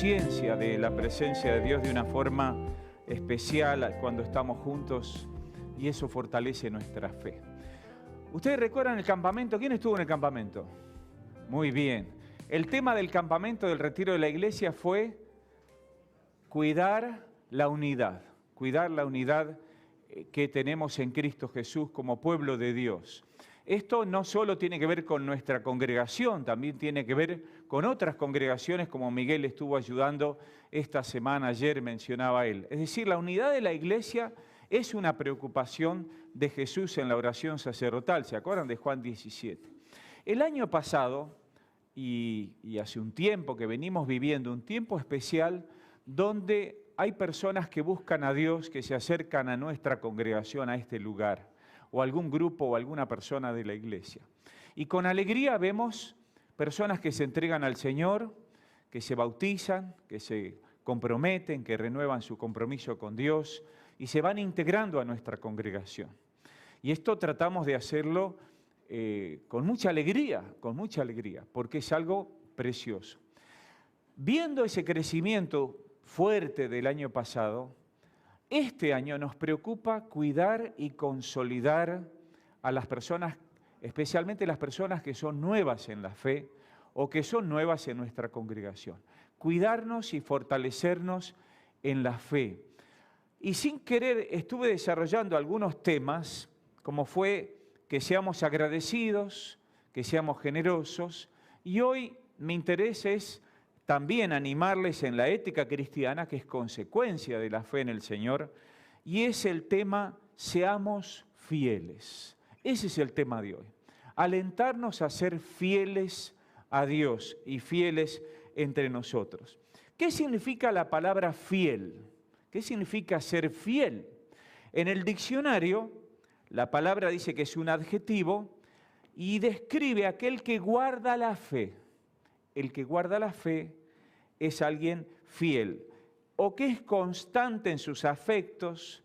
conciencia de la presencia de Dios de una forma especial cuando estamos juntos y eso fortalece nuestra fe. ¿Ustedes recuerdan el campamento? ¿Quién estuvo en el campamento? Muy bien. El tema del campamento del retiro de la iglesia fue cuidar la unidad que tenemos en Cristo Jesús como pueblo de Dios. Esto no solo tiene que ver con nuestra congregación, también tiene que ver con otras congregaciones como Miguel estuvo ayudando esta semana, ayer mencionaba él. Es decir, la unidad de la iglesia es una preocupación de Jesús en la oración sacerdotal. ¿Se acuerdan de Juan 17? El año pasado, y hace un tiempo que venimos viviendo, un tiempo especial donde hay personas que buscan a Dios, que se acercan a nuestra congregación, a este lugar, o algún grupo o alguna persona de la iglesia. Y con alegría vemos personas que se entregan al Señor, que se bautizan, que se comprometen, que renuevan su compromiso con Dios y se van integrando a nuestra congregación. Y esto tratamos de hacerlo con mucha alegría, porque es algo precioso. Viendo ese crecimiento fuerte del año pasado, este año nos preocupa cuidar y consolidar a las personas, especialmente las personas que son nuevas en la fe o que son nuevas en nuestra congregación. Cuidarnos y fortalecernos en la fe. Y sin querer estuve desarrollando algunos temas, como fue que seamos agradecidos, que seamos generosos, y hoy mi interés es también animarles en la ética cristiana, que es consecuencia de la fe en el Señor, y es el tema seamos fieles. Ese es el tema de hoy. Alentarnos a ser fieles a Dios y fieles entre nosotros. ¿Qué significa la palabra fiel? ¿Qué significa ser fiel? En el diccionario, la palabra dice que es un adjetivo y describe a aquel que guarda la fe. El que guarda la fe es alguien fiel o que es constante en sus afectos,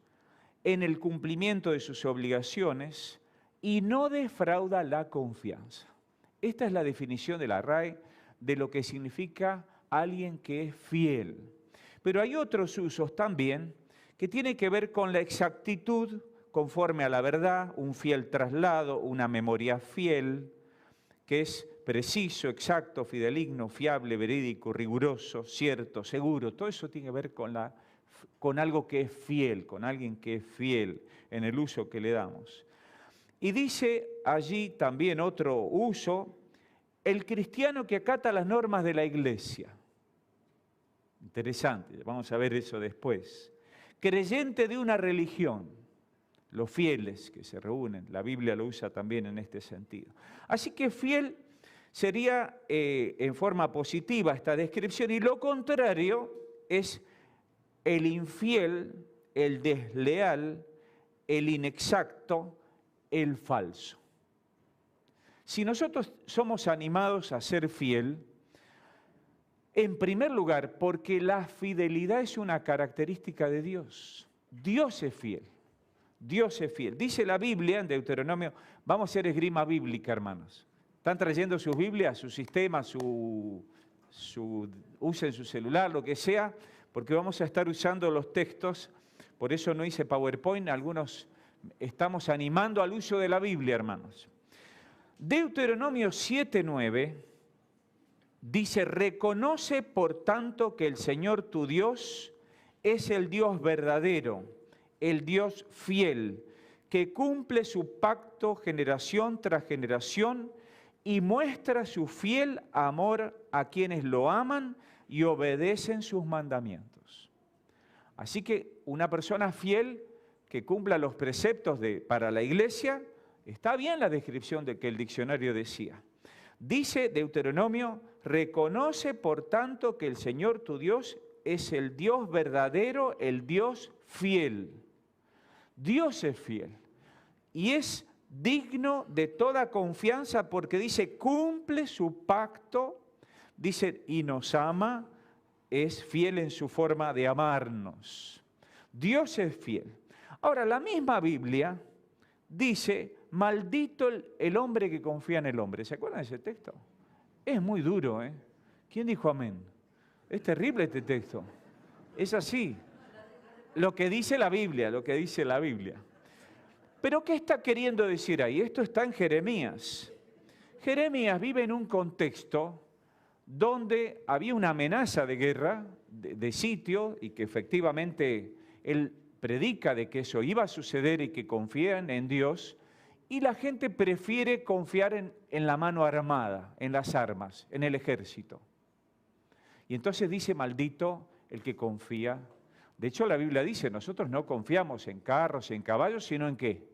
en el cumplimiento de sus obligaciones y no defrauda la confianza. Esta es la definición de la RAE de lo que significa alguien que es fiel. Pero hay otros usos también que tienen que ver con la exactitud conforme a la verdad, un fiel traslado, una memoria fiel, que es preciso, exacto, fidedigno, fiable, verídico, riguroso, cierto, seguro. Todo eso tiene que ver con algo que es fiel, con alguien que es fiel en el uso que le damos. Y dice allí también otro uso, el cristiano que acata las normas de la iglesia. Interesante, vamos a ver eso después. Creyente de una religión. Los fieles que se reúnen, la Biblia lo usa también en este sentido. Así que fiel sería en forma positiva esta descripción y lo contrario es el infiel, el desleal, el inexacto, el falso. Si nosotros somos animados a ser fiel, en primer lugar, porque la fidelidad es una característica de Dios. Dios es fiel. Dios es fiel. Dice la Biblia en Deuteronomio, vamos a hacer esgrima bíblica, hermanos. ¿Están trayendo sus Biblias, su sistema, usen su celular, lo que sea? Porque vamos a estar usando los textos, por eso no hice PowerPoint, algunos estamos animando al uso de la Biblia, hermanos. Deuteronomio 7:9 dice, reconoce por tanto que el Señor tu Dios es el Dios verdadero, el Dios fiel, que cumple su pacto generación tras generación y muestra su fiel amor a quienes lo aman y obedecen sus mandamientos. Así que una persona fiel que cumpla los preceptos para la iglesia, está bien la descripción de que el diccionario decía. Dice Deuteronomio, reconoce por tanto que el Señor tu Dios es el Dios verdadero, el Dios fiel. Dios es fiel y es digno de toda confianza porque dice, cumple su pacto, dice, y nos ama, es fiel en su forma de amarnos. Dios es fiel. Ahora, la misma Biblia dice, maldito el hombre que confía en el hombre. ¿Se acuerdan de ese texto? Es muy duro, ¿eh? ¿Quién dijo amén? Es terrible este texto. Es así. Lo que dice la Biblia, lo que dice la Biblia. Pero ¿qué está queriendo decir ahí? Esto está en Jeremías. Jeremías vive en un contexto donde había una amenaza de guerra, de sitio, y que efectivamente él predica de que eso iba a suceder y que confían en Dios, y la gente prefiere confiar en la mano armada, en las armas, en el ejército. Y entonces dice, maldito el que confía. De hecho, la Biblia dice, nosotros no confiamos en carros, en caballos, sino ¿en qué?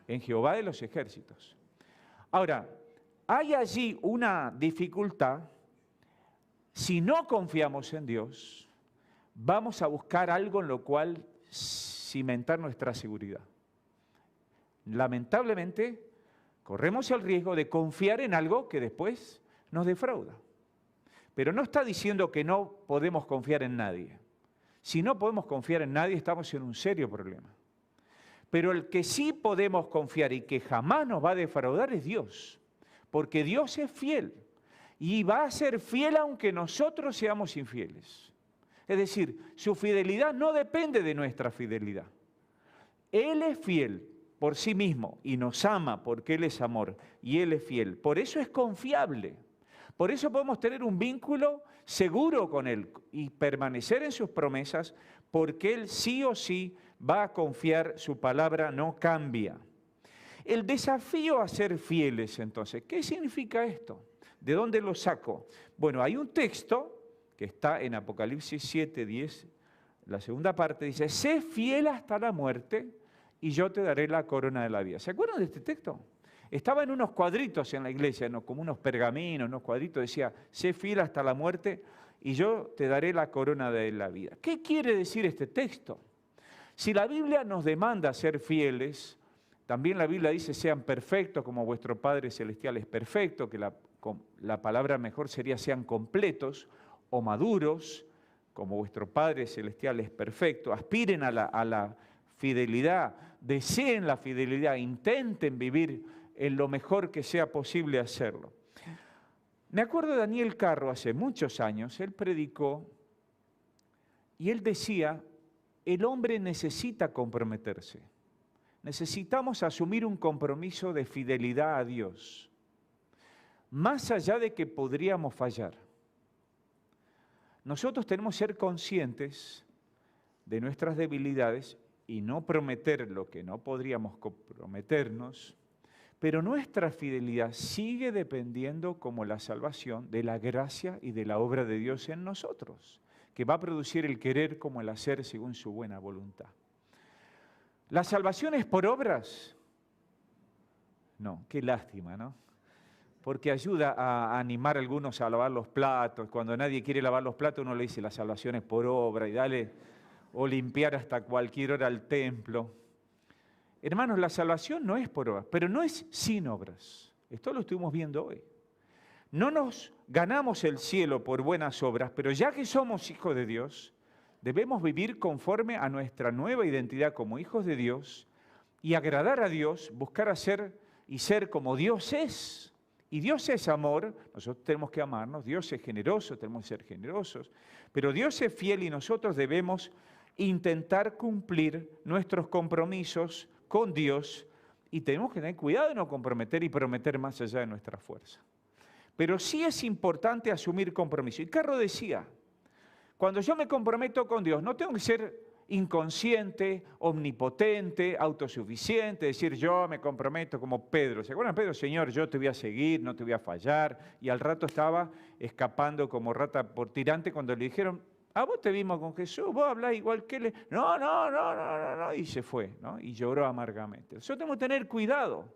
En Jehová de los ejércitos. Ahora, hay allí una dificultad. Si no confiamos en Dios, vamos a buscar algo en lo cual cimentar nuestra seguridad. Lamentablemente, corremos el riesgo de confiar en algo que después nos defrauda. Pero no está diciendo que no podemos confiar en nadie. Si no podemos confiar en nadie, estamos en un serio problema. Pero el que sí podemos confiar y que jamás nos va a defraudar es Dios. Porque Dios es fiel. Y va a ser fiel aunque nosotros seamos infieles. Es decir, su fidelidad no depende de nuestra fidelidad. Él es fiel por sí mismo y nos ama porque Él es amor y Él es fiel. Por eso es confiable. Por eso podemos tener un vínculo seguro con Él y permanecer en sus promesas, porque Él sí o sí va a confiar, su palabra no cambia. El desafío a ser fieles, entonces, ¿qué significa esto? ¿De dónde lo saco? Bueno, hay un texto que está en Apocalipsis 7:10, la segunda parte dice, sé fiel hasta la muerte y yo te daré la corona de la vida. ¿Se acuerdan de este texto? Estaba en unos cuadritos en la iglesia, ¿no? Como unos pergaminos, unos cuadritos, decía, sé fiel hasta la muerte y yo te daré la corona de la vida. ¿Qué quiere decir este texto? Si la Biblia nos demanda ser fieles, también la Biblia dice, sean perfectos como vuestro Padre Celestial es perfecto, que la palabra mejor sería sean completos o maduros, como vuestro Padre Celestial es perfecto, aspiren a la fidelidad, deseen la fidelidad, intenten vivir en lo mejor que sea posible hacerlo. Me acuerdo de Daniel Carro hace muchos años, él predicó y él decía, el hombre necesita comprometerse. Necesitamos asumir un compromiso de fidelidad a Dios, más allá de que podríamos fallar. Nosotros tenemos que ser conscientes de nuestras debilidades y no prometer lo que no podríamos comprometernos, pero nuestra fidelidad sigue dependiendo, como la salvación, de la gracia y de la obra de Dios en nosotros, que va a producir el querer como el hacer según su buena voluntad. ¿La salvación es por obras? No, qué lástima, ¿no? Porque ayuda a animar a algunos a lavar los platos. Cuando nadie quiere lavar los platos, uno le dice la salvación es por obra y dale, o limpiar hasta cualquier hora el templo. Hermanos, la salvación no es por obras, pero no es sin obras. Esto lo estuvimos viendo hoy. No nos ganamos el cielo por buenas obras, pero ya que somos hijos de Dios, debemos vivir conforme a nuestra nueva identidad como hijos de Dios y agradar a Dios, buscar hacer y ser como Dios es. Y Dios es amor, nosotros tenemos que amarnos, Dios es generoso, tenemos que ser generosos, pero Dios es fiel y nosotros debemos intentar cumplir nuestros compromisos con Dios y tenemos que tener cuidado de no comprometer y prometer más allá de nuestra fuerza. Pero sí es importante asumir compromiso. Y Carro decía, cuando yo me comprometo con Dios, no tengo que ser inconsciente, omnipotente, autosuficiente, decir yo me comprometo como Pedro. ¿Se acuerdan Pedro? Señor, yo te voy a seguir, no te voy a fallar. Y al rato estaba escapando como rata por tirante cuando le dijeron, vos te vimos con Jesús, vos hablás igual que él. No, y se fue, ¿no? Y lloró amargamente. Nosotros tenemos que tener cuidado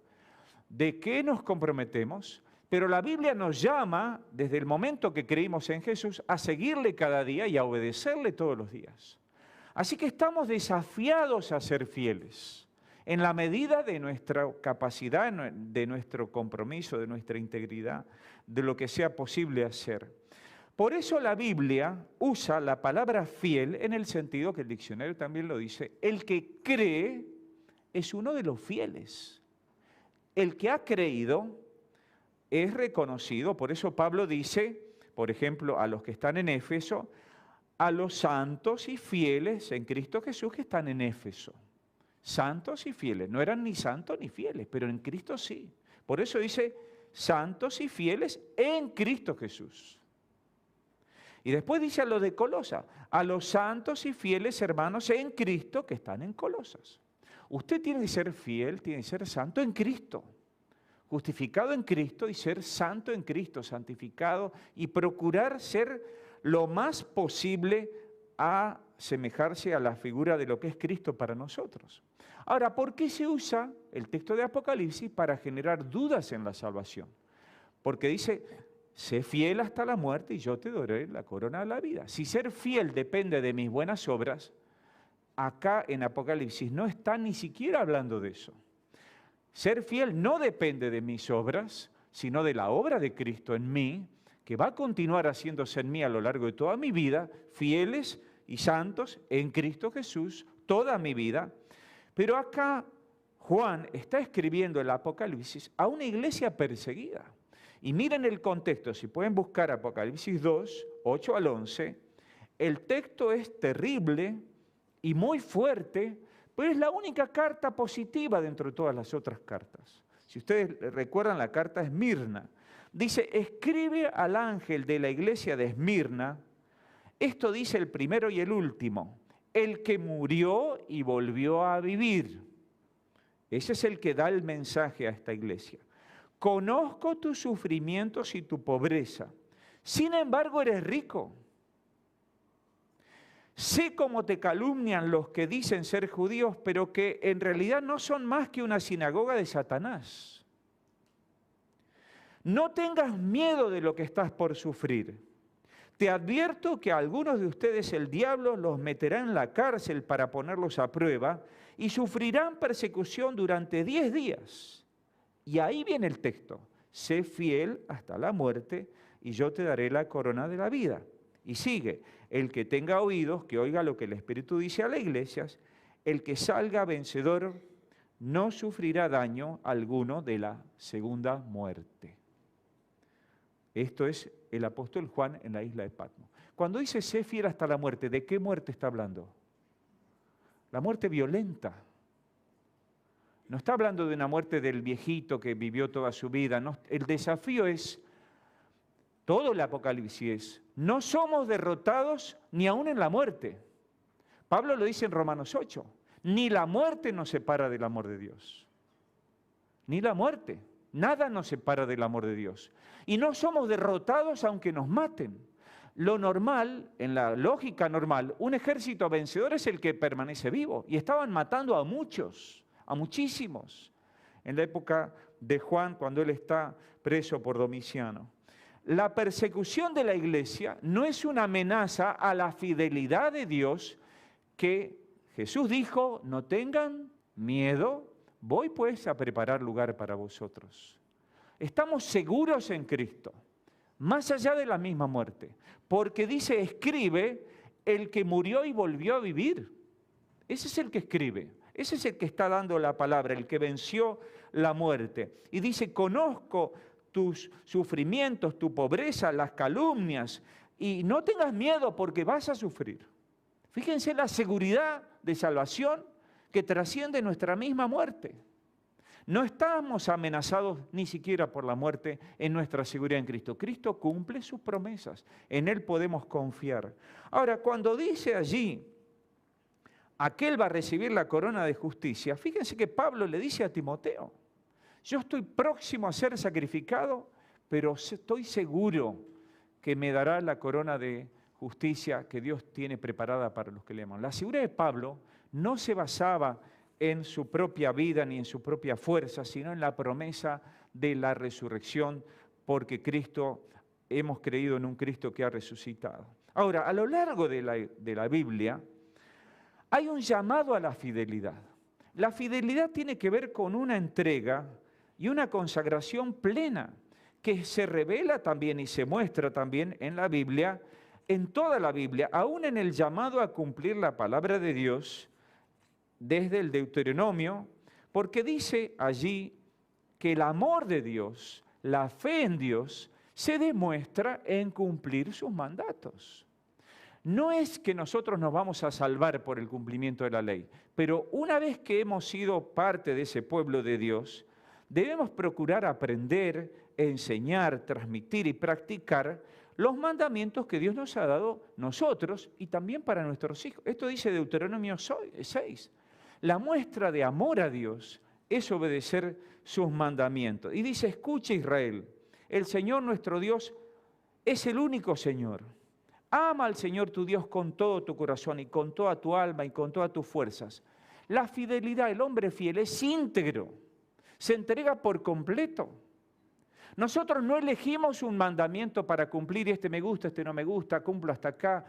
de qué nos comprometemos, pero la Biblia nos llama, desde el momento que creímos en Jesús, a seguirle cada día y a obedecerle todos los días. Así que estamos desafiados a ser fieles, en la medida de nuestra capacidad, de nuestro compromiso, de nuestra integridad, de lo que sea posible hacer. Por eso la Biblia usa la palabra fiel en el sentido que el diccionario también lo dice. El que cree es uno de los fieles. El que ha creído es reconocido. Por eso Pablo dice, por ejemplo, a los que están en Éfeso, a los santos y fieles en Cristo Jesús que están en Éfeso. Santos y fieles, no eran ni santos ni fieles, pero en Cristo sí. Por eso dice, santos y fieles en Cristo Jesús. Y después dice a los de Colosa, a los santos y fieles hermanos en Cristo que están en Colosas. Usted tiene que ser fiel, tiene que ser santo en Cristo, justificado en Cristo y ser santo en Cristo, santificado y procurar ser lo más posible a asemejarse a la figura de lo que es Cristo para nosotros. Ahora, ¿por qué se usa el texto de Apocalipsis para generar dudas en la salvación? Porque dice, sé fiel hasta la muerte y yo te daré la corona de la vida. Si ser fiel depende de mis buenas obras, acá en Apocalipsis no está ni siquiera hablando de eso. Ser fiel no depende de mis obras, sino de la obra de Cristo en mí, que va a continuar haciéndose en mí a lo largo de toda mi vida, fieles y santos en Cristo Jesús, toda mi vida. Pero acá Juan está escribiendo el Apocalipsis a una iglesia perseguida. Y miren el contexto, si pueden buscar Apocalipsis 2, 8 al 11, el texto es terrible y muy fuerte, pero es la única carta positiva dentro de todas las otras cartas. Si ustedes recuerdan, la carta Esmirna. Dice, escribe al ángel de la iglesia de Esmirna, esto dice el primero y el último, el que murió y volvió a vivir. Ese es el que da el mensaje a esta iglesia. Conozco tus sufrimientos y tu pobreza, sin embargo eres rico. Sé cómo te calumnian los que dicen ser judíos, pero que en realidad no son más que una sinagoga de Satanás. No tengas miedo de lo que estás por sufrir. Te advierto que a algunos de ustedes el diablo los meterá en la cárcel para ponerlos a prueba y sufrirán persecución durante 10 días. Y ahí viene el texto. Sé fiel hasta la muerte y yo te daré la corona de la vida. Y sigue, el que tenga oídos, que oiga lo que el Espíritu dice a las iglesias, el que salga vencedor no sufrirá daño alguno de la segunda muerte. Esto es el apóstol Juan en la isla de Patmos. Cuando dice sé fiel hasta la muerte, ¿de qué muerte está hablando? La muerte violenta. No está hablando de una muerte del viejito que vivió toda su vida. No, el desafío es, todo el Apocalipsis, no somos derrotados ni aún en la muerte. Pablo lo dice en Romanos 8, ni la muerte nos separa del amor de Dios. Ni la muerte. Nada nos separa del amor de Dios. Y no somos derrotados aunque nos maten. Lo normal, en la lógica normal, un ejército vencedor es el que permanece vivo. Y estaban matando a muchos, a muchísimos, en la época de Juan, cuando él está preso por Domiciano. La persecución de la iglesia no es una amenaza a la fidelidad de Dios, que Jesús dijo, no tengan miedo, voy pues a preparar lugar para vosotros. Estamos seguros en Cristo, más allá de la misma muerte, porque dice, escribe el que murió y volvió a vivir. Ese es el que escribe, ese es el que está dando la palabra, el que venció la muerte. Y dice, conozco tus sufrimientos, tu pobreza, las calumnias, y no tengas miedo porque vas a sufrir. Fíjense la seguridad de salvación que trasciende nuestra misma muerte. No estamos amenazados ni siquiera por la muerte en nuestra seguridad en Cristo. Cristo cumple sus promesas, en Él podemos confiar. Ahora, cuando dice allí, aquel va a recibir la corona de justicia, fíjense que Pablo le dice a Timoteo, yo estoy próximo a ser sacrificado, pero estoy seguro que me dará la corona de justicia que Dios tiene preparada para los que le aman. La seguridad de Pablo no se basaba en su propia vida ni en su propia fuerza, sino en la promesa de la resurrección, porque hemos creído en un Cristo que ha resucitado. Ahora, a lo largo de la Biblia, hay un llamado a la fidelidad. La fidelidad tiene que ver con una entrega y una consagración plena, que se revela también y se muestra también en la Biblia, en toda la Biblia, aún en el llamado a cumplir la palabra de Dios, desde el Deuteronomio, porque dice allí que el amor de Dios, la fe en Dios, se demuestra en cumplir sus mandatos. No es que nosotros nos vamos a salvar por el cumplimiento de la ley, pero una vez que hemos sido parte de ese pueblo de Dios, debemos procurar aprender, enseñar, transmitir y practicar los mandamientos que Dios nos ha dado nosotros y también para nuestros hijos. Esto dice Deuteronomio 6. La muestra de amor a Dios es obedecer sus mandamientos. Y dice, escucha Israel, el Señor nuestro Dios es el único Señor. Ama al Señor tu Dios con todo tu corazón y con toda tu alma y con todas tus fuerzas. La fidelidad, el hombre fiel es íntegro, se entrega por completo. Nosotros no elegimos un mandamiento para cumplir, este me gusta, este no me gusta, cumplo hasta acá.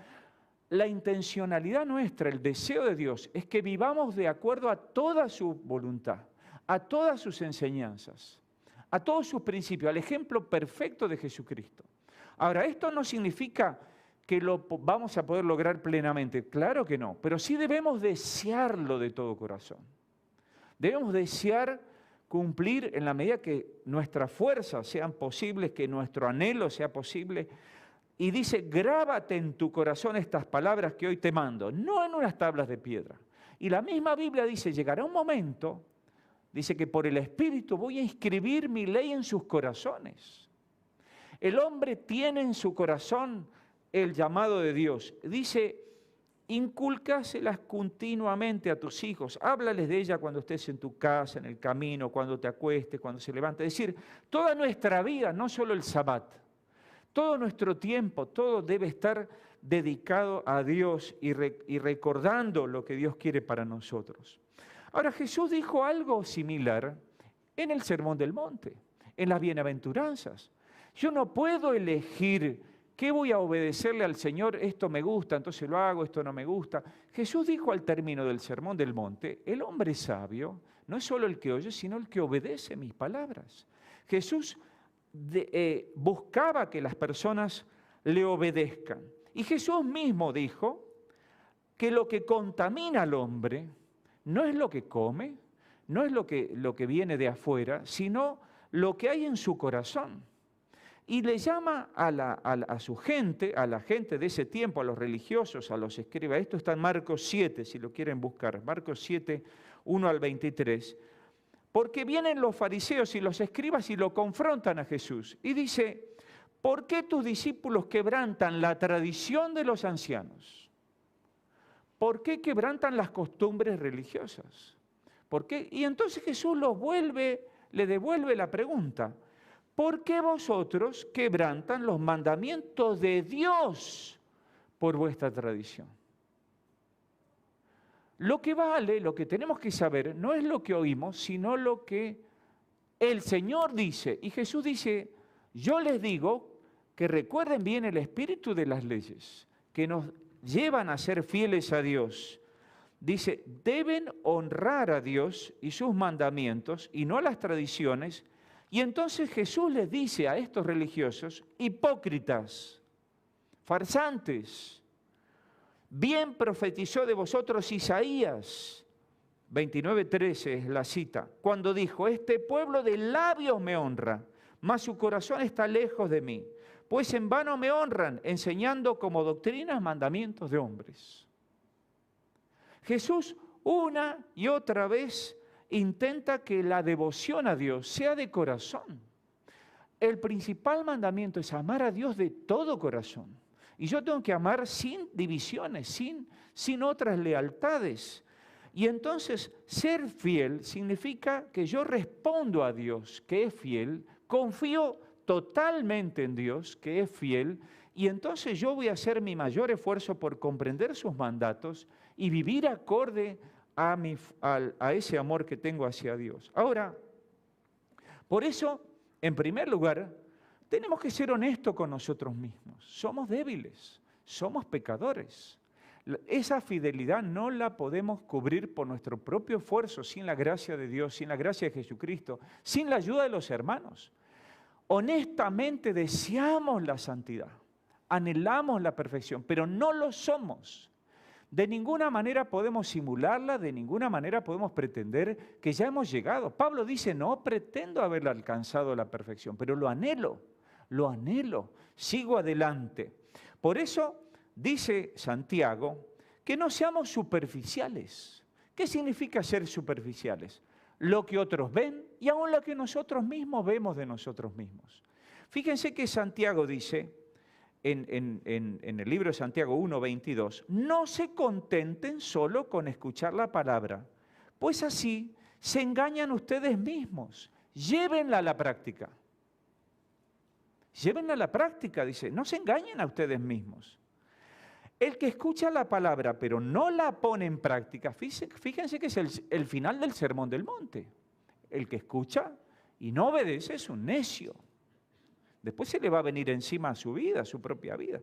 La intencionalidad nuestra, el deseo de Dios, es que vivamos de acuerdo a toda su voluntad, a todas sus enseñanzas, a todos sus principios, al ejemplo perfecto de Jesucristo. Ahora, esto no significa que lo vamos a poder lograr plenamente, claro que no, pero sí debemos desearlo de todo corazón. Debemos desear cumplir en la medida que nuestras fuerzas sean posibles, que nuestro anhelo sea posible. Y dice, grábate en tu corazón estas palabras que hoy te mando, no en unas tablas de piedra. Y la misma Biblia dice, llegará un momento, dice que por el Espíritu voy a inscribir mi ley en sus corazones. El hombre tiene en su corazón el llamado de Dios. Dice, incúlcaselas continuamente a tus hijos. Háblales de ella cuando estés en tu casa, en el camino, cuando te acuestes, cuando se levante. Es decir, toda nuestra vida, no solo el Sabbat, todo nuestro tiempo, todo debe estar dedicado a Dios y recordando lo que Dios quiere para nosotros. Ahora, Jesús dijo algo similar en el Sermón del Monte, en las bienaventuranzas. Yo no puedo elegir qué voy a obedecerle al Señor, esto me gusta, entonces lo hago, esto no me gusta. Jesús dijo al término del Sermón del Monte, el hombre sabio no es solo el que oye, sino el que obedece mis palabras. Jesús buscaba que las personas le obedezcan. Y Jesús mismo dijo que lo que contamina al hombre no es lo que come, no es lo que viene de afuera, sino lo que hay en su corazón. Y le llama a su gente, a la gente de ese tiempo, a los religiosos, a los escribas. Esto está en Marcos 7, si lo quieren buscar. Marcos 7, 1 al 23. Porque vienen los fariseos y los escribas y lo confrontan a Jesús. Y dice, ¿por qué tus discípulos quebrantan la tradición de los ancianos? ¿Por qué quebrantan las costumbres religiosas? ¿Por qué? Y entonces Jesús le devuelve la pregunta. ¿Por qué vosotros quebrantan los mandamientos de Dios por vuestra tradición? Lo que vale, lo que tenemos que saber, no es lo que oímos, sino lo que el Señor dice. Y Jesús dice, yo les digo que recuerden bien el espíritu de las leyes, que nos llevan a ser fieles a Dios. Dice, deben honrar a Dios y sus mandamientos y no a las tradiciones. Y entonces Jesús les dice a estos religiosos, hipócritas, farsantes, bien profetizó de vosotros Isaías, 29:13 es la cita, cuando dijo, este pueblo de labios me honra, mas su corazón está lejos de mí, pues en vano me honran, enseñando como doctrinas mandamientos de hombres. Jesús una y otra vez intenta que la devoción a Dios sea de corazón. El principal mandamiento es amar a Dios de todo corazón. Y yo tengo que amar sin divisiones, sin otras lealtades. Y entonces ser fiel significa que yo respondo a Dios, que es fiel, confío totalmente en Dios, que es fiel, y entonces yo voy a hacer mi mayor esfuerzo por comprender sus mandatos y vivir acorde a ese amor que tengo hacia Dios. Ahora, por eso, en primer lugar, tenemos que ser honestos con nosotros mismos. Somos débiles, somos pecadores. Esa fidelidad no la podemos cubrir por nuestro propio esfuerzo, sin la gracia de Dios, sin la gracia de Jesucristo, sin la ayuda de los hermanos. Honestamente deseamos la santidad, anhelamos la perfección, pero no lo somos. De ninguna manera podemos simularla, de ninguna manera podemos pretender que ya hemos llegado. Pablo dice, no pretendo haber alcanzado la perfección, pero lo anhelo, lo anhelo, sigo adelante. Por eso dice Santiago que no seamos superficiales. ¿Qué significa ser superficiales? Lo que otros ven y aún lo que nosotros mismos vemos de nosotros mismos. Fíjense que Santiago dice en el libro de Santiago 1:22, no se contenten solo con escuchar la palabra, pues así se engañan ustedes mismos. Llévenla a la práctica. Llévenla a la práctica, dice, no se engañen a ustedes mismos. El que escucha la palabra pero no la pone en práctica, fíjense que es el final del Sermón del Monte. El que escucha y no obedece es un necio. Después se le va a venir encima a su vida, a su propia vida.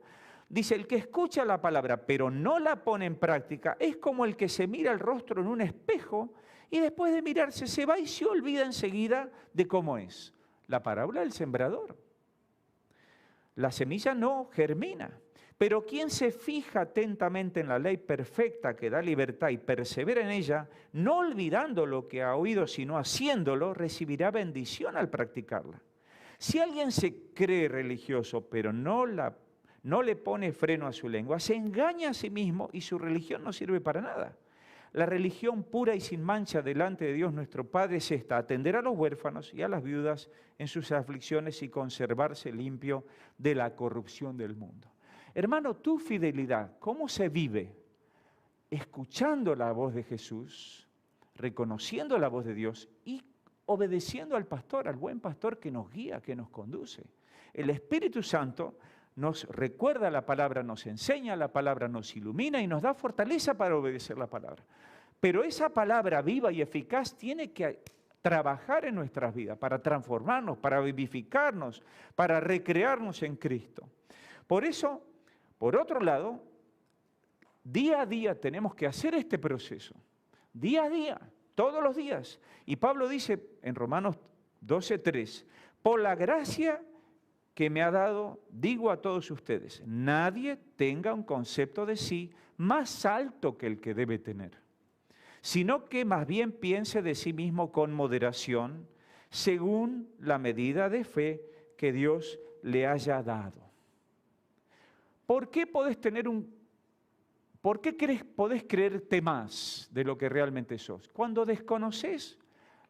Dice, el que escucha la palabra pero no la pone en práctica es como el que se mira el rostro en un espejo y después de mirarse se va y se olvida enseguida de cómo es. La parábola del sembrador. La semilla no germina, pero quien se fija atentamente en la ley perfecta que da libertad y persevera en ella, no olvidando lo que ha oído, sino haciéndolo, recibirá bendición al practicarla. Si alguien se cree religioso, pero no le pone freno a su lengua, se engaña a sí mismo y su religión no sirve para nada. La religión pura y sin mancha delante de Dios nuestro Padre es esta: atender a los huérfanos y a las viudas en sus aflicciones y conservarse limpio de la corrupción del mundo. Hermano, tu fidelidad, ¿cómo se vive? Escuchando la voz de Jesús, reconociendo la voz de Dios y obedeciendo al pastor, al buen pastor que nos guía, que nos conduce. El Espíritu Santo nos recuerda la palabra, nos enseña la palabra, nos ilumina y nos da fortaleza para obedecer la palabra. Pero esa palabra viva y eficaz tiene que trabajar en nuestras vidas para transformarnos, para vivificarnos, para recrearnos en Cristo. Por eso, por otro lado, día a día tenemos que hacer este proceso. Día a día, todos los días. Y Pablo dice en Romanos 12:3, por la gracia que me ha dado, digo a todos ustedes, nadie tenga un concepto de sí más alto que el que debe tener, sino que más bien piense de sí mismo con moderación, según la medida de fe que Dios le haya dado. ¿Por qué podés creerte más de lo que realmente sos? Cuando desconoces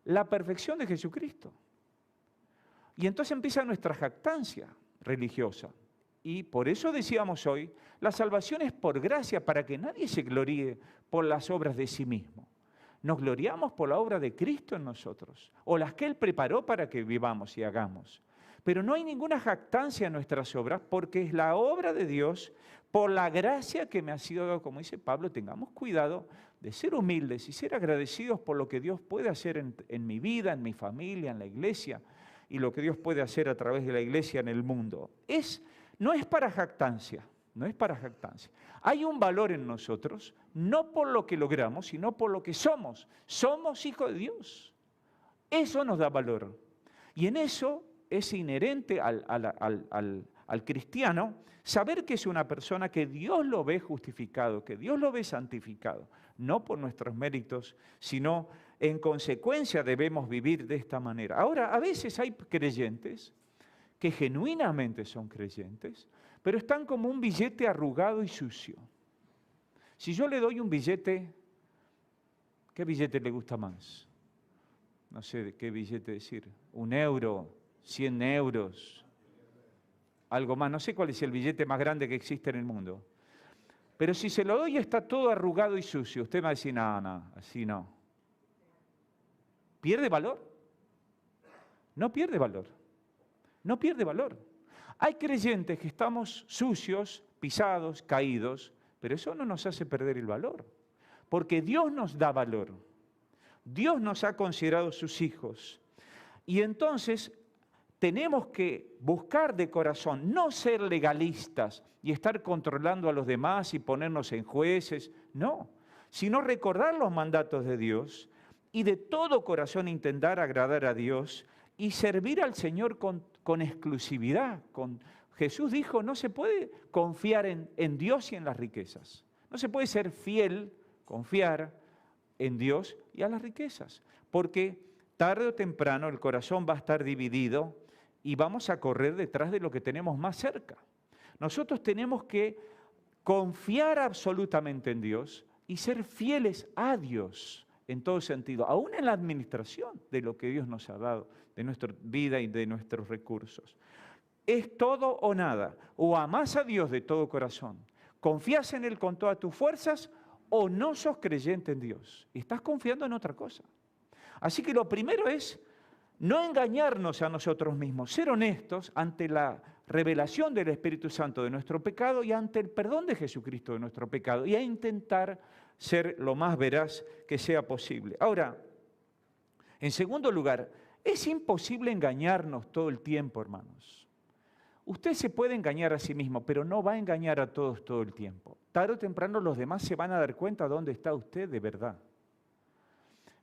la perfección de Jesucristo. Y entonces empieza nuestra jactancia religiosa. Y por eso decíamos hoy, la salvación es por gracia, para que nadie se gloríe por las obras de sí mismo. Nos gloriamos por la obra de Cristo en nosotros, o las que Él preparó para que vivamos y hagamos. Pero no hay ninguna jactancia en nuestras obras, porque es la obra de Dios, por la gracia que me ha sido dada, como dice Pablo. Tengamos cuidado de ser humildes y ser agradecidos por lo que Dios puede hacer en mi vida, en mi familia, en la iglesia, y lo que Dios puede hacer a través de la iglesia en el mundo. No es para jactancia, no es para jactancia. Hay un valor en nosotros, no por lo que logramos, sino por lo que somos. Somos hijos de Dios. Eso nos da valor. Y en eso es inherente al cristiano saber que es una persona que Dios lo ve justificado, que Dios lo ve santificado, no por nuestros méritos, sino en consecuencia debemos vivir de esta manera. Ahora, a veces hay creyentes que genuinamente son creyentes, pero están como un billete arrugado y sucio. Si yo le doy un billete, ¿qué billete le gusta más? No sé de qué billete decir, 1 euro, 100 euros, algo más, no sé cuál es el billete más grande que existe en el mundo. Pero si se lo doy y está todo arrugado y sucio, usted me va a decir, no, así no. ¿Pierde valor? No pierde valor. No pierde valor. Hay creyentes que estamos sucios, pisados, caídos, pero eso no nos hace perder el valor. Porque Dios nos da valor. Dios nos ha considerado sus hijos. Y entonces tenemos que buscar de corazón, no ser legalistas y estar controlando a los demás y ponernos en jueces, no, sino recordar los mandatos de Dios y de todo corazón intentar agradar a Dios y servir al Señor con exclusividad. Jesús dijo, no se puede confiar en Dios y en las riquezas. No se puede ser fiel, confiar en Dios y a las riquezas, porque tarde o temprano el corazón va a estar dividido y vamos a correr detrás de lo que tenemos más cerca. Nosotros tenemos que confiar absolutamente en Dios y ser fieles a Dios en todo sentido, aún en la administración de lo que Dios nos ha dado, de nuestra vida y de nuestros recursos. Es todo o nada. O amás a Dios de todo corazón, confías en Él con todas tus fuerzas, o no sos creyente en Dios y estás confiando en otra cosa. Así que lo primero es no engañarnos a nosotros mismos, ser honestos ante la revelación del Espíritu Santo de nuestro pecado y ante el perdón de Jesucristo de nuestro pecado, y a intentar ser lo más veraz que sea posible. Ahora, en segundo lugar, es imposible engañarnos todo el tiempo, hermanos. Usted se puede engañar a sí mismo, pero no va a engañar a todos todo el tiempo. Tarde o temprano los demás se van a dar cuenta dónde está usted de verdad.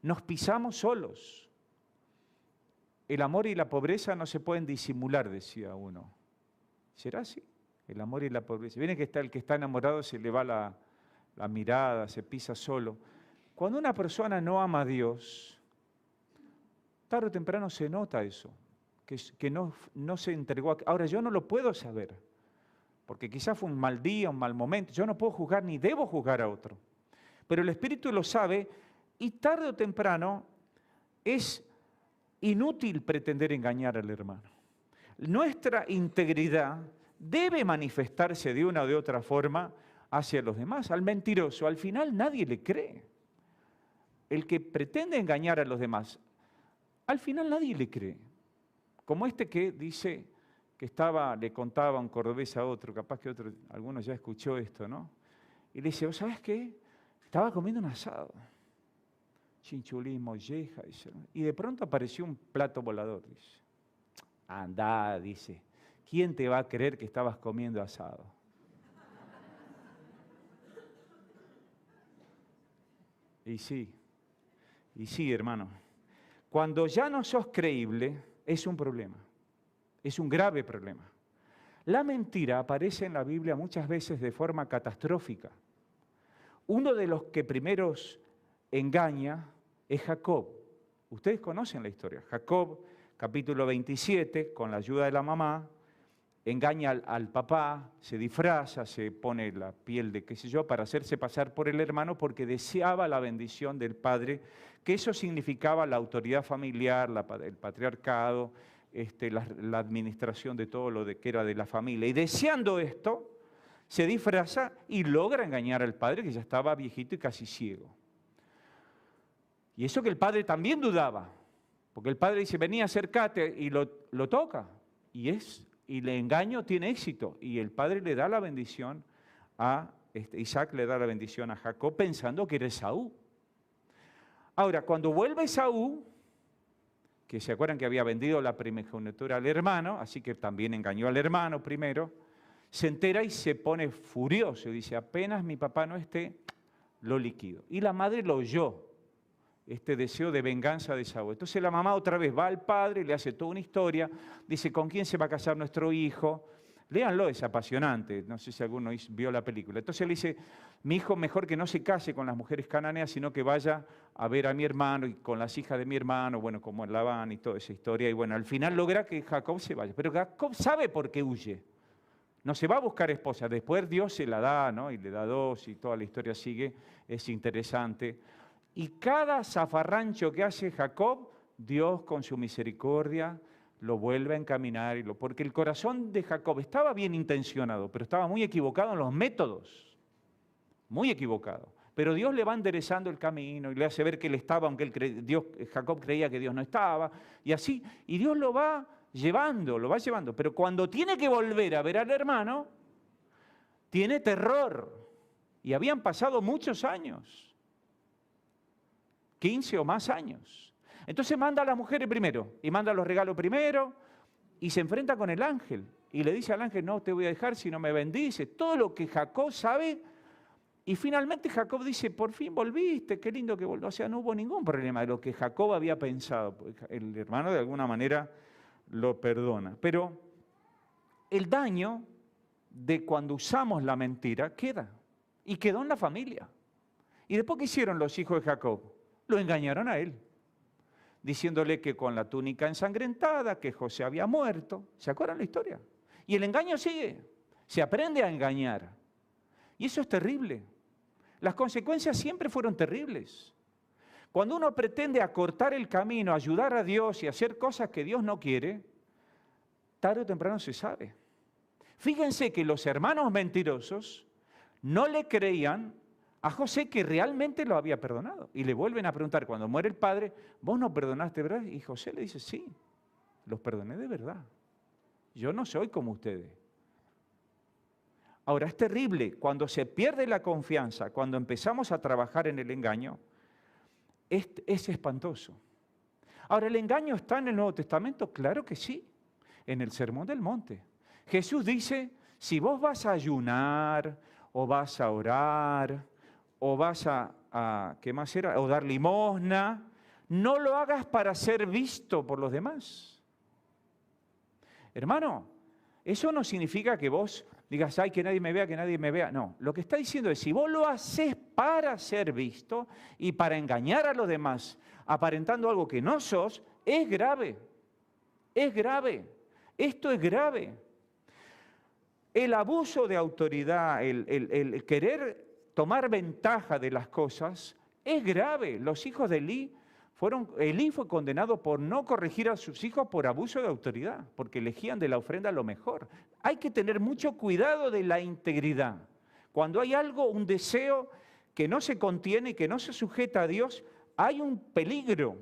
Nos pisamos solos. El amor y la pobreza no se pueden disimular, decía uno. ¿Será así? El amor y la pobreza. Viene que el que está enamorado se le va la mirada, se pisa solo. Cuando una persona no ama a Dios, tarde o temprano se nota eso. Que no se entregó. Ahora, yo no lo puedo saber, porque quizás fue un mal día, un mal momento. Yo no puedo juzgar ni debo juzgar a otro. Pero el Espíritu lo sabe y tarde o temprano es inútil pretender engañar al hermano. Nuestra integridad debe manifestarse de una o de otra forma hacia los demás. Al mentiroso, al final nadie le cree. El que pretende engañar a los demás, al final nadie le cree. Como este que dice que le contaba un cordobés a otro, capaz que alguno ya escuchó esto, ¿no? Y le dice, ¿sabes qué? Estaba comiendo un asado, chinchulín, molleja, dice, ¿no? Y de pronto apareció un plato volador, dice. Andá, dice, ¿quién te va a creer que estabas comiendo asado? Y sí, hermano. Cuando ya no sos creíble, es un problema, es un grave problema. La mentira aparece en la Biblia muchas veces de forma catastrófica. Uno de los que primeros engaña es Jacob. Ustedes conocen la historia. Jacob, capítulo 27, con la ayuda de la mamá, engaña al papá, se disfraza, se pone la piel de qué sé yo, para hacerse pasar por el hermano porque deseaba la bendición del padre, que eso significaba la autoridad familiar, el patriarcado, la administración de todo lo que era de la familia. Y deseando esto, se disfraza y logra engañar al padre, que ya estaba viejito y casi ciego. Y eso que el padre también dudaba, porque el padre dice, vení, acércate, y lo toca, y el engaño tiene éxito, y el padre le da la bendición Isaac le da la bendición a Jacob pensando que era Esaú. Ahora, cuando vuelve Esaú, que se acuerdan que había vendido la primogenitura al hermano, así que también engañó al hermano primero, se entera y se pone furioso, y dice, apenas mi papá no esté, lo liquido. Y la madre lo oyó, este deseo de venganza de Esaú. Entonces la mamá otra vez va al padre, le hace toda una historia, dice, ¿con quién se va a casar nuestro hijo? Léanlo, es apasionante, no sé si alguno vio la película. Entonces le dice, mi hijo mejor que no se case con las mujeres cananeas, sino que vaya a ver a mi hermano y con las hijas de mi hermano, bueno, como Labán y toda esa historia. Y bueno, al final logra que Jacob se vaya. Pero Jacob sabe por qué huye. No se va a buscar esposa, después Dios se la da, ¿no? Y le da dos y toda la historia sigue, es interesante. Y cada zafarrancho que hace Jacob, Dios con su misericordia lo vuelve a encaminar, porque el corazón de Jacob estaba bien intencionado, pero estaba muy equivocado en los métodos, muy equivocado. Pero Dios le va enderezando el camino y le hace ver que él estaba, aunque Jacob creía que Dios no estaba, y así, y Dios lo va llevando, pero cuando tiene que volver a ver al hermano, tiene terror, y habían pasado muchos años, 15 o más años. Entonces manda a las mujeres primero, y manda los regalos primero, y se enfrenta con el ángel, y le dice al ángel, no te voy a dejar si no me bendice, todo lo que Jacob sabe, y finalmente Jacob dice, por fin volviste, qué lindo que volvió. O sea, no hubo ningún problema de lo que Jacob había pensado, el hermano de alguna manera lo perdona. Pero el daño de cuando usamos la mentira queda, y quedó en la familia. ¿Y después qué hicieron los hijos de Jacob? Lo engañaron a él. diciéndole que con la túnica ensangrentada, que José había muerto. ¿Se acuerdan la historia? Y el engaño sigue. Se aprende a engañar. Y eso es terrible. Las consecuencias siempre fueron terribles. Cuando uno pretende acortar el camino, ayudar a Dios y hacer cosas que Dios no quiere, tarde o temprano se sabe. Fíjense que los hermanos mentirosos no le creían a José que realmente lo había perdonado. Y le vuelven a preguntar, cuando muere el padre, ¿vos no perdonaste, verdad? Y José le dice, sí, los perdoné de verdad. Yo no soy como ustedes. Ahora, es terrible cuando se pierde la confianza, cuando empezamos a trabajar en el engaño, es espantoso. Ahora, ¿el engaño está en el Nuevo Testamento? Claro que sí, en el Sermón del Monte. Jesús dice, si vos vas a ayunar, o vas a orar, o vas ¿qué más era? O dar limosna, no lo hagas para ser visto por los demás. Hermano, eso no significa que vos digas, ay, que nadie me vea, que nadie me vea. No, lo que está diciendo es, si vos lo haces para ser visto y para engañar a los demás, aparentando algo que no sos, es grave. Es grave. Esto es grave. El abuso de autoridad, el querer tomar ventaja de las cosas, es grave. Los hijos de Elí fue condenado por no corregir a sus hijos por abuso de autoridad, porque elegían de la ofrenda lo mejor. Hay que tener mucho cuidado de la integridad. Cuando hay algo, un deseo que no se contiene y que no se sujeta a Dios, hay un peligro.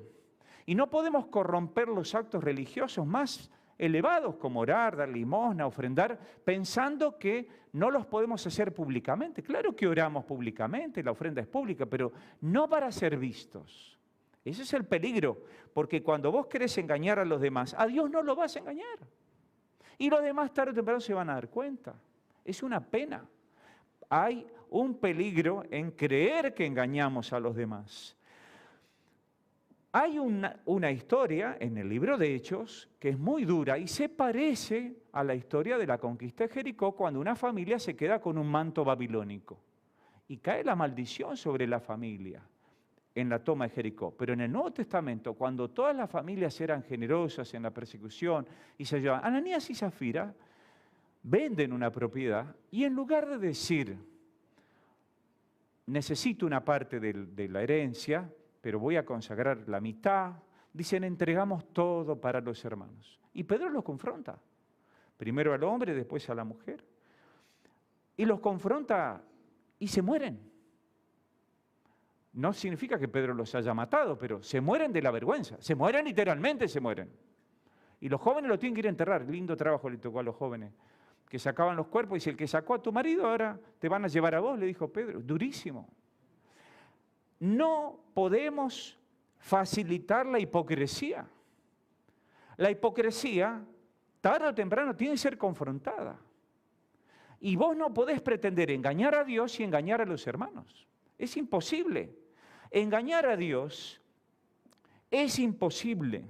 Y no podemos corromper los actos religiosos más elevados, como orar, dar limosna, ofrendar, pensando que no los podemos hacer públicamente. Claro que oramos públicamente, la ofrenda es pública, pero no para ser vistos. Ese es el peligro, porque cuando vos querés engañar a los demás, a Dios no lo vas a engañar. Y los demás tarde o temprano se van a dar cuenta. Es una pena. Hay un peligro en creer que engañamos a los demás. Hay una historia en el libro de Hechos que es muy dura y se parece a la historia de la conquista de Jericó cuando una familia se queda con un manto babilónico y cae la maldición sobre la familia en la toma de Jericó. Pero en el Nuevo Testamento, cuando todas las familias eran generosas en la persecución y se ayudaban, Ananías y Zafira venden una propiedad y en lugar de decir, necesito una parte de la herencia, pero voy a consagrar la mitad, dicen, entregamos todo para los hermanos. Y Pedro los confronta, primero al hombre, después a la mujer, y los confronta y se mueren. No significa que Pedro los haya matado, pero se mueren de la vergüenza, se mueren literalmente, se mueren. Y los jóvenes lo tienen que ir a enterrar, lindo trabajo le tocó a los jóvenes, que sacaban los cuerpos, y dice, el que sacó a tu marido ahora te van a llevar a vos, le dijo Pedro, durísimo. No podemos facilitar la hipocresía. La hipocresía, tarde o temprano, tiene que ser confrontada. Y vos no podés pretender engañar a Dios y engañar a los hermanos. Es imposible. Engañar a Dios es imposible.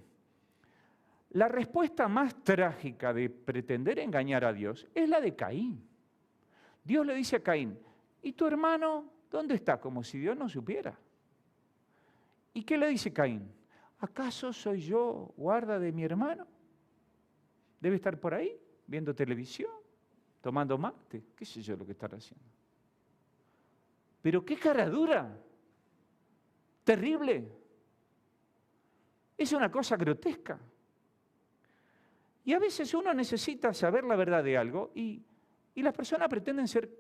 La respuesta más trágica de pretender engañar a Dios es la de Caín. Dios le dice a Caín, ¿y tu hermano dónde está? Como si Dios no supiera. ¿Y qué le dice Caín? ¿Acaso soy yo guarda de mi hermano? Debe estar por ahí, viendo televisión, tomando mate, qué sé yo lo que estará haciendo. Pero qué cara dura, terrible. Es una cosa grotesca. Y a veces uno necesita saber la verdad de algo y las personas pretenden ser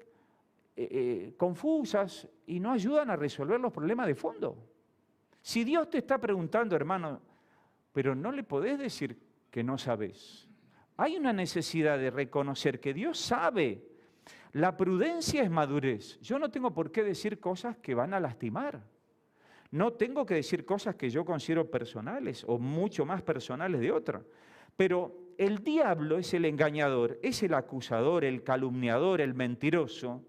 confusas y no ayudan a resolver los problemas de fondo. Si Dios te está preguntando, hermano, pero no le podés decir que no sabés. Hay una necesidad de reconocer que Dios sabe. La prudencia es madurez. Yo no tengo por qué decir cosas que van a lastimar. No tengo que decir cosas que yo considero personales o mucho más personales de otra. Pero el diablo es el engañador, es el acusador, el calumniador, el mentiroso.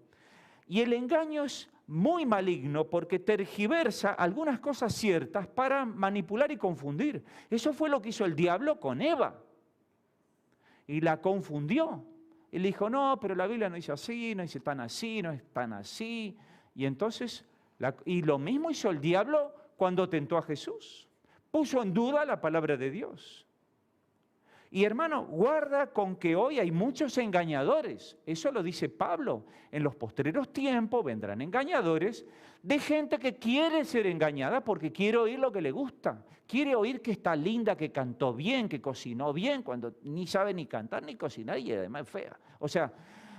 Y el engaño es muy maligno porque tergiversa algunas cosas ciertas para manipular y confundir. Eso fue lo que hizo el diablo con Eva. Y la confundió. Y le dijo, no, pero la Biblia no dice así, no dice tan así, no es tan así. Y entonces, y lo mismo hizo el diablo cuando tentó a Jesús. puso en duda la palabra de Dios. Y hermano, guarda con que hoy hay muchos engañadores. Eso lo dice Pablo. En los postreros tiempos vendrán engañadores de gente que quiere ser engañada porque quiere oír lo que le gusta. Quiere oír que está linda, que cantó bien, que cocinó bien, cuando ni sabe ni cantar ni cocinar y además es fea. O sea,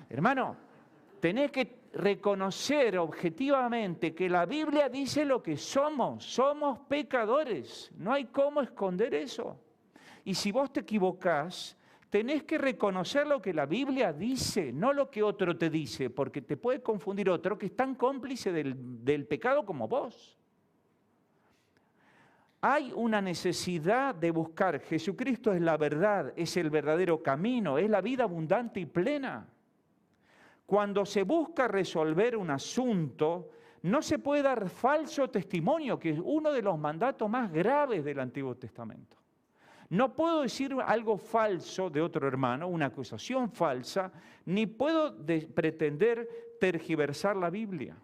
hermano, tenés que reconocer objetivamente que la Biblia dice lo que somos pecadores. No hay cómo esconder eso. Y si vos te equivocás, tenés que reconocer lo que la Biblia dice, no lo que otro te dice, porque te puede confundir otro que es tan cómplice del pecado como vos. Hay una necesidad de buscar. Jesucristo es la verdad, es el verdadero camino, es la vida abundante y plena. Cuando se busca resolver un asunto, no se puede dar falso testimonio, que es uno de los mandatos más graves del Antiguo Testamento. No puedo decir algo falso de otro hermano, una acusación falsa, ni puedo pretender tergiversar la Biblia.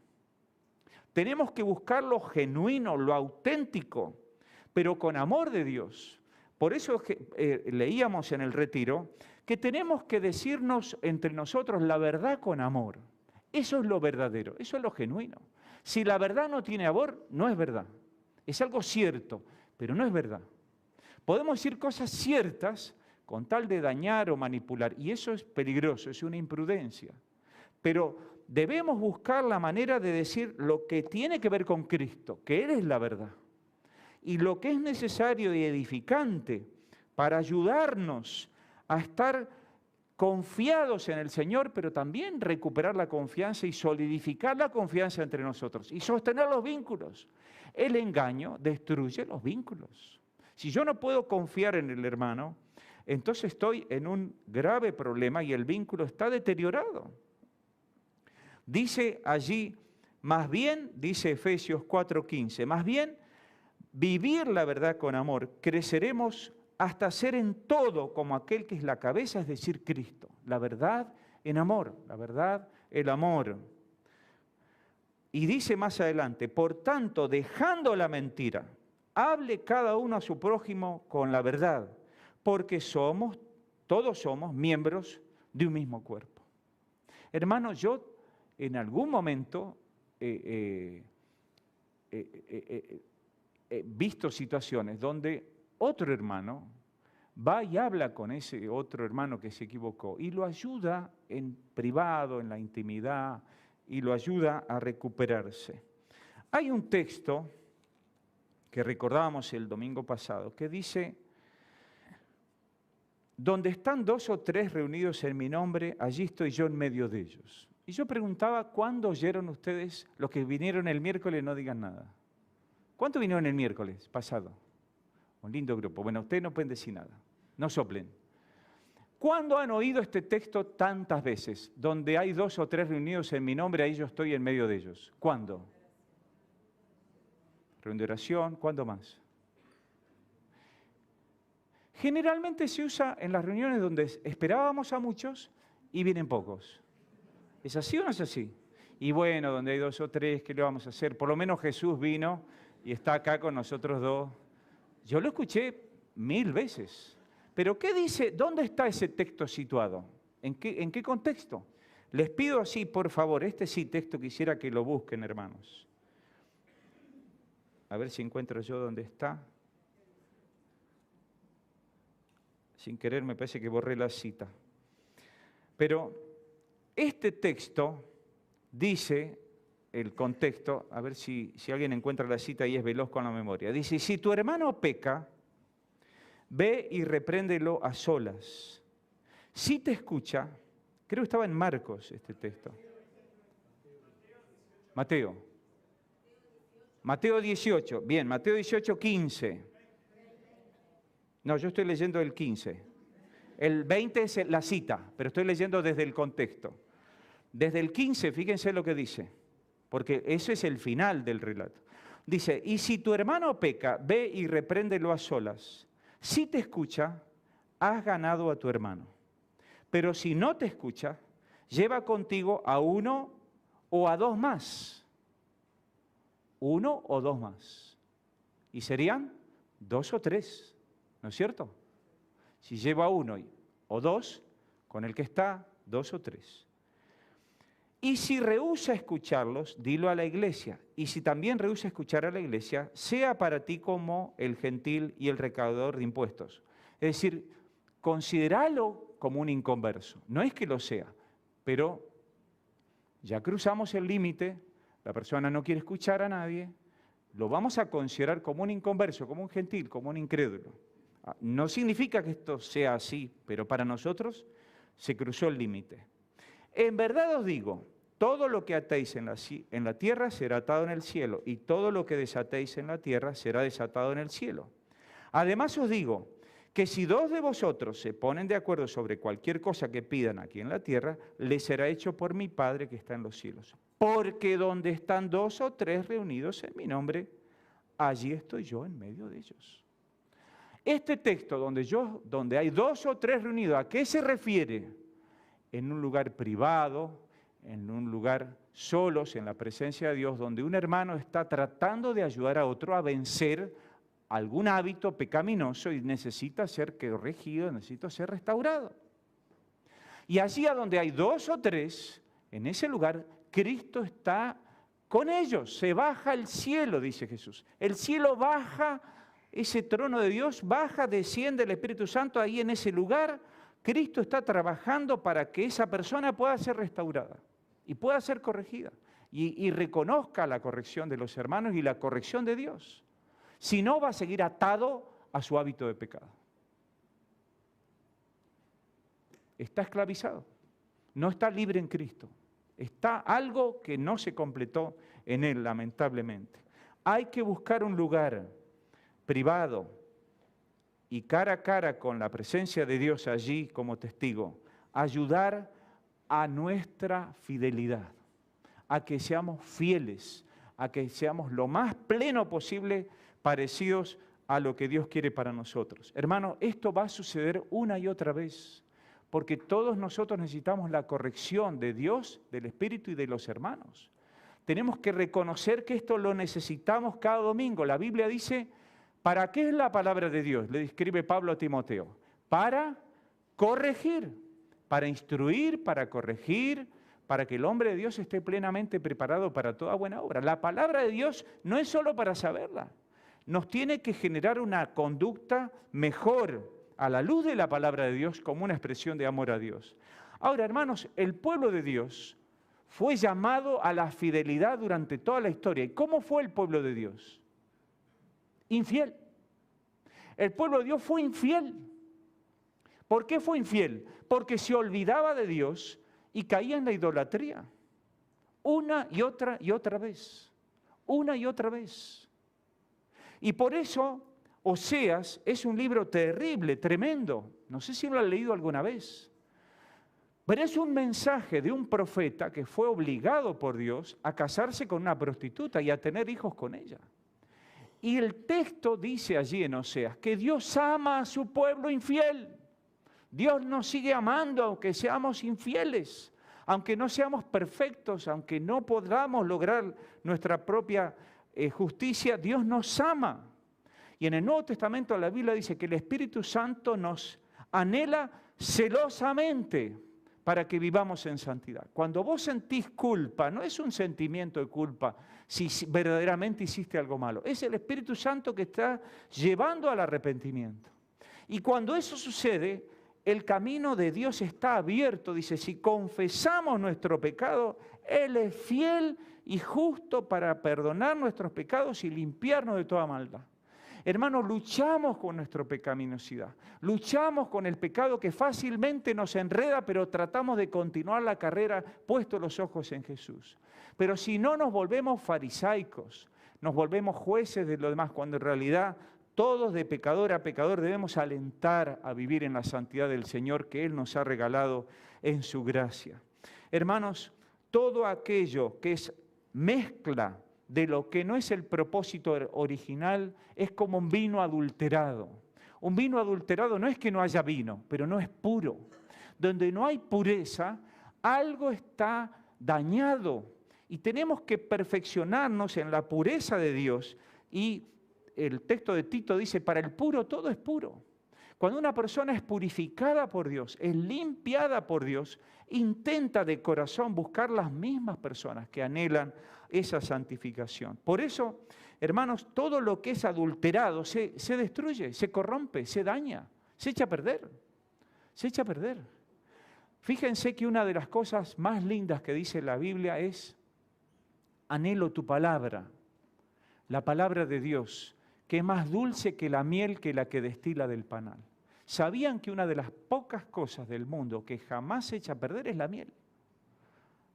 Tenemos que buscar lo genuino, lo auténtico, pero con amor de Dios. Por eso leíamos en el retiro que tenemos que decirnos entre nosotros la verdad con amor. Eso es lo verdadero, eso es lo genuino. Si la verdad no tiene amor, no es verdad. Es algo cierto, pero no es verdad. Podemos decir cosas ciertas con tal de dañar o manipular, y eso es peligroso, es una imprudencia. Pero debemos buscar la manera de decir lo que tiene que ver con Cristo, que Él es la verdad. Y lo que es necesario y edificante para ayudarnos a estar confiados en el Señor, pero también recuperar la confianza y solidificar la confianza entre nosotros y sostener los vínculos. El engaño destruye los vínculos. Si yo no puedo confiar en el hermano, entonces estoy en un grave problema y el vínculo está deteriorado. Dice allí, más bien, dice Efesios 4:15, más bien, vivir la verdad con amor, creceremos hasta ser en todo como aquel que es la cabeza, es decir, Cristo. La verdad en amor, la verdad, el amor. Y dice más adelante, por tanto, dejando la mentira, hable cada uno a su prójimo con la verdad, porque todos somos miembros de un mismo cuerpo. Hermanos, yo en algún momento he visto situaciones donde otro hermano va y habla con ese otro hermano que se equivocó y lo ayuda en privado, en la intimidad, y lo ayuda a recuperarse. Hay un texto que recordábamos el domingo pasado, que dice, donde están 2 o 3 reunidos en mi nombre, allí estoy yo en medio de ellos. Y yo preguntaba, ¿cuándo oyeron ustedes, los que vinieron el miércoles, no digan nada? ¿Cuántos vinieron el miércoles pasado? Un lindo grupo. Bueno, ustedes no pueden decir nada, no soplen. ¿Cuándo han oído este texto tantas veces? Donde hay 2 o 3 reunidos en mi nombre, ahí yo estoy en medio de ellos. ¿Cuándo? Reunión de oración, ¿cuándo más? Generalmente se usa en las reuniones donde esperábamos a muchos y vienen pocos. ¿Es así o no es así? Y bueno, donde hay 2 o 3, ¿qué le vamos a hacer? Por lo menos Jesús vino y está acá con nosotros 2. Yo lo escuché 1000 veces. Pero ¿qué dice? ¿Dónde está ese texto situado? ¿En qué contexto? Les pido así, por favor, este sí texto quisiera que lo busquen, hermanos. A ver si encuentro yo dónde está. Sin querer me parece que borré la cita. Pero este texto dice, el contexto, a ver si alguien encuentra la cita y es veloz con la memoria. Dice, si tu hermano peca, ve y repréndelo a solas. Si te escucha, creo que estaba en Marcos este texto. Mateo 18, bien, Mateo 18, 15. No, yo estoy leyendo el 15. El 20 es la cita, pero estoy leyendo desde el contexto. Desde el 15, fíjense lo que dice, porque ese es el final del relato. Dice, y si tu hermano peca, ve y repréndelo a solas. Si te escucha, has ganado a tu hermano. Pero si no te escucha, lleva contigo a 1 o a 2 más. 1 o 2 más. ¿Y serían 2 o 3, ¿no es cierto? Si lleva uno o dos, con el que está, 2 o 3. Y si rehúsa escucharlos, dilo a la iglesia. Y si también rehúsa escuchar a la iglesia, sea para ti como el gentil y el recaudador de impuestos. Es decir, considéralo como un inconverso. No es que lo sea, pero ya cruzamos el límite, la persona no quiere escuchar a nadie, lo vamos a considerar como un inconverso, como un gentil, como un incrédulo. No significa que esto sea así, pero para nosotros se cruzó el límite. En verdad os digo, todo lo que atéis en la tierra será atado en el cielo, y todo lo que desatéis en la tierra será desatado en el cielo. Además os digo que si 2 de vosotros se ponen de acuerdo sobre cualquier cosa que pidan aquí en la tierra, les será hecho por mi Padre que está en los cielos. Porque donde están 2 o 3 reunidos en mi nombre, allí estoy yo en medio de ellos. Este texto donde hay 2 o 3 reunidos, ¿a qué se refiere? En un lugar privado, en un lugar solos, en la presencia de Dios, donde un hermano está tratando de ayudar a otro a vencer algún hábito pecaminoso y necesita ser corregido, necesita ser restaurado. Y allí a donde hay 2 o 3, en ese lugar, Cristo está con ellos. Se baja el cielo, dice Jesús. El cielo baja, ese trono de Dios baja, desciende el Espíritu Santo ahí en ese lugar. Cristo está trabajando para que esa persona pueda ser restaurada y pueda ser corregida y reconozca la corrección de los hermanos y la corrección de Dios. Si no, va a seguir atado a su hábito de pecado. Está esclavizado, no está libre en Cristo. Está algo que no se completó en él, lamentablemente. Hay que buscar un lugar privado y cara a cara con la presencia de Dios allí como testigo, ayudar a nuestra fidelidad, a que seamos fieles, a que seamos lo más pleno posible parecidos a lo que Dios quiere para nosotros. Hermano, esto va a suceder una y otra vez, porque todos nosotros necesitamos la corrección de Dios, del Espíritu y de los hermanos. Tenemos que reconocer que esto lo necesitamos cada domingo. La Biblia dice, ¿para qué es la palabra de Dios? Le escribe Pablo a Timoteo. Para corregir, para instruir, para corregir, para que el hombre de Dios esté plenamente preparado para toda buena obra. La palabra de Dios no es solo para saberla. Nos tiene que generar una conducta mejor a la luz de la palabra de Dios como una expresión de amor a Dios. Ahora, hermanos, el pueblo de Dios fue llamado a la fidelidad durante toda la historia. ¿Y cómo fue el pueblo de Dios? Infiel. El pueblo de Dios fue infiel. ¿Por qué fue infiel? Porque se olvidaba de Dios y caía en la idolatría. Una y otra vez. Una y otra vez. Y por eso Oseas es un libro terrible, tremendo. No sé si lo han leído alguna vez. Pero es un mensaje de un profeta que fue obligado por Dios a casarse con una prostituta y a tener hijos con ella. Y el texto dice allí en Oseas que Dios ama a su pueblo infiel. Dios nos sigue amando aunque seamos infieles, aunque no seamos perfectos, aunque no podamos lograr nuestra propia justicia, Dios nos ama. Y en el Nuevo Testamento la Biblia dice que el Espíritu Santo nos anhela celosamente para que vivamos en santidad. Cuando vos sentís culpa, no es un sentimiento de culpa si verdaderamente hiciste algo malo, es el Espíritu Santo que está llevando al arrepentimiento. Y cuando eso sucede, el camino de Dios está abierto. Dice, si confesamos nuestro pecado, Él es fiel y justo para perdonar nuestros pecados y limpiarnos de toda maldad. Hermanos, luchamos con nuestra pecaminosidad, luchamos con el pecado que fácilmente nos enreda, pero tratamos de continuar la carrera puestos los ojos en Jesús. Pero si no nos volvemos farisaicos, nos volvemos jueces de lo demás, cuando en realidad todos de pecador a pecador debemos alentar a vivir en la santidad del Señor que Él nos ha regalado en su gracia. Hermanos, todo aquello que es mezcla de lo que no es el propósito original es como un vino adulterado. Un vino adulterado no es que no haya vino, pero no es puro. Donde no hay pureza, algo está dañado y tenemos que perfeccionarnos en la pureza de Dios y el texto de Tito dice, para el puro todo es puro. Cuando una persona es purificada por Dios, es limpiada por Dios, intenta de corazón buscar las mismas personas que anhelan esa santificación. Por eso, hermanos, todo lo que es adulterado se destruye, se corrompe, se daña, se echa a perder. Se echa a perder. Fíjense que una de las cosas más lindas que dice la Biblia es, anhelo tu palabra, la palabra de Dios, que es más dulce que la miel que la que destila del panal. ¿Sabían que una de las pocas cosas del mundo que jamás se echa a perder es la miel?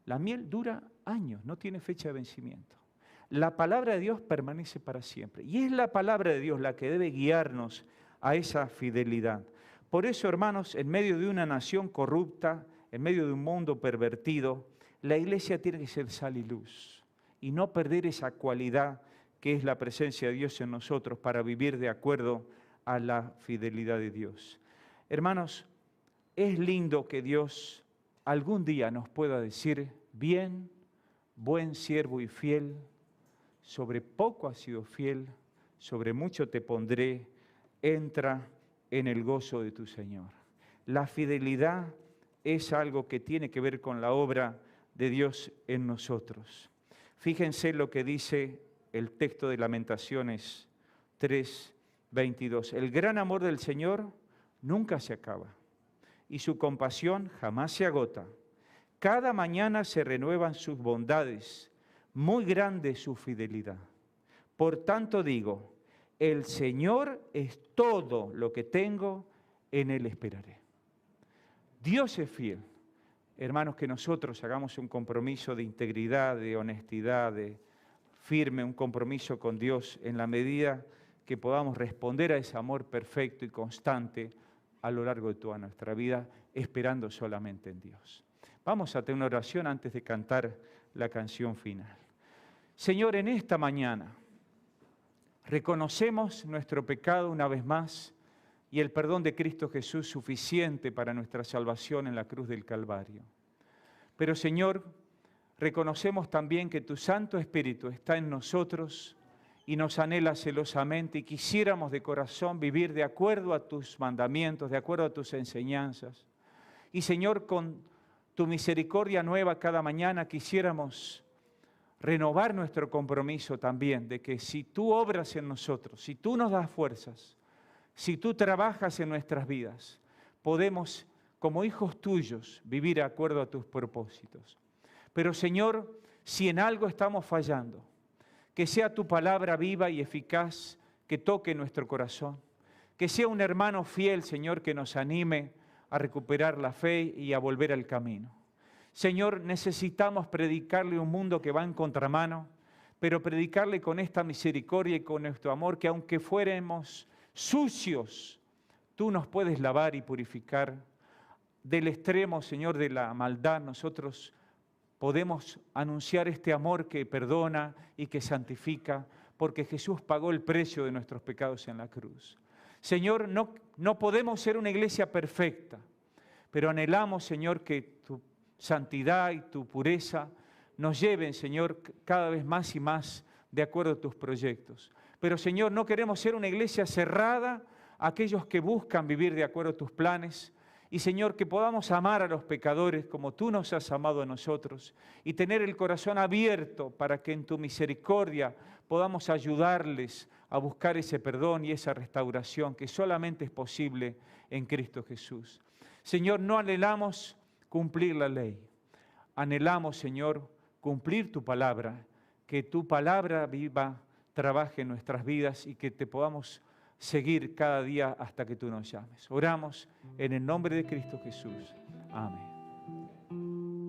La miel dura años, no tiene fecha de vencimiento. La palabra de Dios permanece para siempre. Y es la palabra de Dios la que debe guiarnos a esa fidelidad. Por eso, hermanos, en medio de una nación corrupta, en medio de un mundo pervertido, la iglesia tiene que ser sal y luz y no perder esa cualidad que es la presencia de Dios en nosotros para vivir de acuerdo a la fidelidad de Dios. Hermanos, es lindo que Dios algún día nos pueda decir, bien, buen siervo y fiel, sobre poco has sido fiel, sobre mucho te pondré, entra en el gozo de tu Señor. La fidelidad es algo que tiene que ver con la obra de Dios en nosotros. Fíjense lo que dice el texto de Lamentaciones 3:22. El gran amor del Señor nunca se acaba y su compasión jamás se agota. Cada mañana se renuevan sus bondades, muy grande su fidelidad. Por tanto digo, el Señor es todo lo que tengo, en Él esperaré. Dios es fiel. Hermanos, que nosotros hagamos un compromiso de integridad, de honestidad, de firme, un compromiso con Dios en la medida que podamos responder a ese amor perfecto y constante a lo largo de toda nuestra vida, esperando solamente en Dios. Vamos a tener una oración antes de cantar la canción final. Señor, en esta mañana reconocemos nuestro pecado una vez más y el perdón de Cristo Jesús suficiente para nuestra salvación en la cruz del Calvario. Pero, Señor, reconocemos también que tu Santo Espíritu está en nosotros y nos anhela celosamente y quisiéramos de corazón vivir de acuerdo a tus mandamientos, de acuerdo a tus enseñanzas. Y, Señor, con tu misericordia nueva cada mañana quisiéramos renovar nuestro compromiso también de que si tú obras en nosotros, si tú nos das fuerzas, si tú trabajas en nuestras vidas, podemos, como hijos tuyos, vivir de acuerdo a tus propósitos. Pero, Señor, si en algo estamos fallando, que sea tu palabra viva y eficaz que toque nuestro corazón, que sea un hermano fiel, Señor, que nos anime a recuperar la fe y a volver al camino. Señor, necesitamos predicarle a un mundo que va en contramano, pero predicarle con esta misericordia y con nuestro amor, que aunque fuéramos sucios, tú nos puedes lavar y purificar. Del extremo, Señor, de la maldad, nosotros podemos anunciar este amor que perdona y que santifica, porque Jesús pagó el precio de nuestros pecados en la cruz. Señor, no podemos ser una iglesia perfecta, pero anhelamos, Señor, que tu santidad y tu pureza nos lleven, Señor, cada vez más y más de acuerdo a tus proyectos. Pero, Señor, no queremos ser una iglesia cerrada a aquellos que buscan vivir de acuerdo a tus planes. Y, Señor, que podamos amar a los pecadores como tú nos has amado a nosotros y tener el corazón abierto para que en tu misericordia podamos ayudarles a buscar ese perdón y esa restauración que solamente es posible en Cristo Jesús. Señor, no anhelamos cumplir la ley. Anhelamos, Señor, cumplir tu palabra, que tu palabra viva trabaje en nuestras vidas y que te podamos seguir cada día hasta que tú nos llames. Oramos en el nombre de Cristo Jesús. Amén.